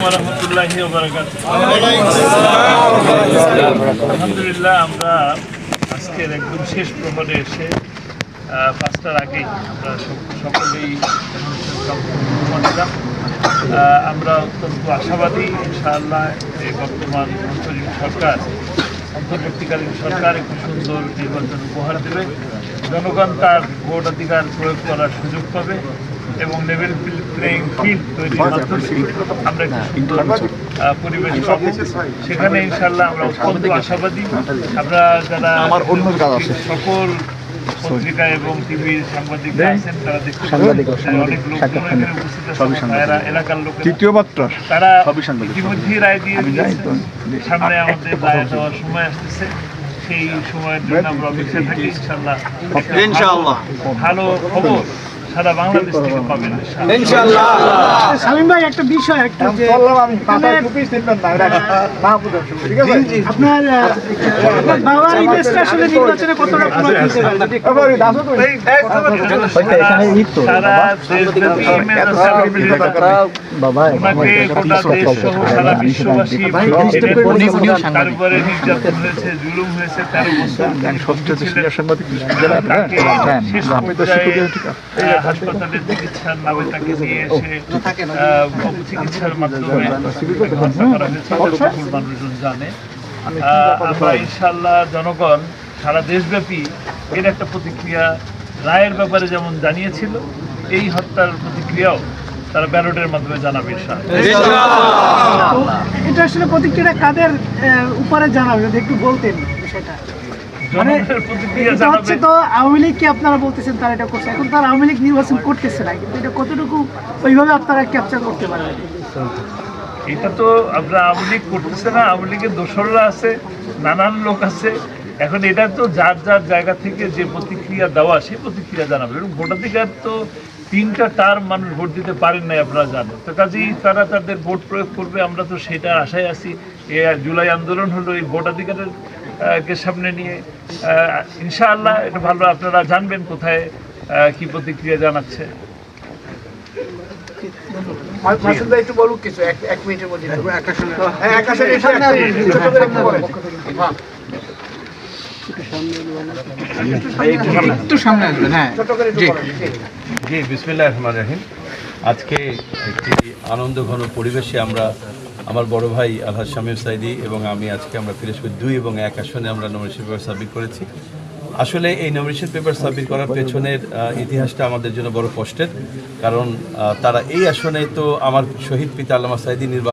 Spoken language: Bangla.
warahmatullahi wabarakatuh। আলহামদুলিল্লাহ আমরা আজকের একদম শেষ প্রহরে এসে 5টার আগেই আমরা সকলেই অনুষ্ঠান আমরা অত্যন্ত আশাবাদী ইনশাআল্লাহ এই বর্তমান অন্তর্বর্তীকালীন সরকার একটি সুন্দর নির্বাচন উপহার দেবে, জনগণ তার ভোটাধিকার প্রয়োগ করার সুযোগ পাবে এবং লেভেল প্লেইং ফিল্ড তৈরির মাধ্যমে আমরা একটি সুন্দর পরিবেশ পাবো। সেখানে ইনশাআল্লাহ আমরা অত্যন্ত আশাবাদী। আমরা যারা সকল পত্রিকা এবং টিভির সাংবাদিকরা আছেন তারা দেখতে অনেক লোক উপস্থিত আছেন, এলাকার লোক তারা ইতিমধ্যেই রায় দিয়ে দিয়েছেন। সামনে আমাদের রায় দেওয়ার সময় আসতেছে, সেই সময়ের জন্য আমরা অপেক্ষায় থাকি। ইনশাআল্লাহ ভালো খবর সারা বাংলাদেশ থেকে পাবেন ইনশাআল্লাহ। শামীম ভাই, একটা বিষয় আপনার বাবার ইমেজটা আসলে নির্বাচনে কতটা প্রভাব ফেলতে পারে? সারা দেশব্যাপী ইমেজ ওনাকে গোটা দেশ সহ সারা বিশ্ববাসী তার উপরে নির্যাতন হয়েছে, জুলুম হয়েছে, 13 বছর হাসপাতালে চিকিৎসার নামে তাকে নিয়ে এসে চিকিৎসার মাধ্যমে হত্যা করা হয়েছে, মানুষজন জানে। আমরা ইনশাআল্লাহ জনগণ সারা দেশব্যাপী এর একটা প্রতিক্রিয়া রায়ের ব্যাপারে যেমন জানিয়েছিল, এই হত্যার প্রতিক্রিয়াও তারা ব্যালটের মাধ্যমে জানাবে। এটা আসলে প্রতিক্রিয়া কাদের উপরে জানাবে যদি একটু বলতেন বিষয়টা। তো আওয়ামী লীগকে আপনারা বলতেছেন তারা এটা করছে, এখন তার আওয়ামী লীগ নির্বাচন করতেছে না, কিন্তু এটা কতটুকু ওইভাবে আপনারা ক্যাপচার করতে পারবেন? এটা তো আমরা আওয়ামী লীগ করতেছে না, আওয়ামী লীগের দোসররা আছে, নানান লোক আছে। এখন এটা তো যার যার জায়গা থেকে যে প্রতিক্রিয়া দেওয়া সেই প্রতিক্রিয়া জানাবে। এবং ভোটাধিকার তো 3টা টার্ম মানুষ ভোট দিতে পারেন নাই, আপনারা জানেন। তো কাজেই তারা তাদের ভোট প্রয়োগ করবে, আমরা তো সেটা আশায় আছি। জুলাই আন্দোলন হলো এই ভোটাধিকারের কে সামনে নিয়ে। ইনশাআল্লাহ এটা ভালো, আপনারা জানবেন কোথায় কি প্রতিক্রিয়া জানাচ্ছে। একটু বলুক কিছু, 1 মিনিটের মধ্যে। একটু সামনে আসবেন। হ্যাঁ জি, বিসমিল্লাহির রহমানির রহিম। আজকে একটি আনন্দঘন পরিবেশে আমরা আমার বড় ভাই আলহাজ শামীম সাইদি এবং আমি আজকে আমরা পিরোজপুর 2 এবং 1 আসনে আমরা নমিনেশন পেপার সাবমিট করেছি। আসলে এই নমিনেশন পেপার সাবমিট করার পেছনের ইতিহাসটা আমাদের জন্য বড় কষ্টের, কারণ তারা এই আসনে তো আমার শহীদ পিতা আল্লামা সাইদি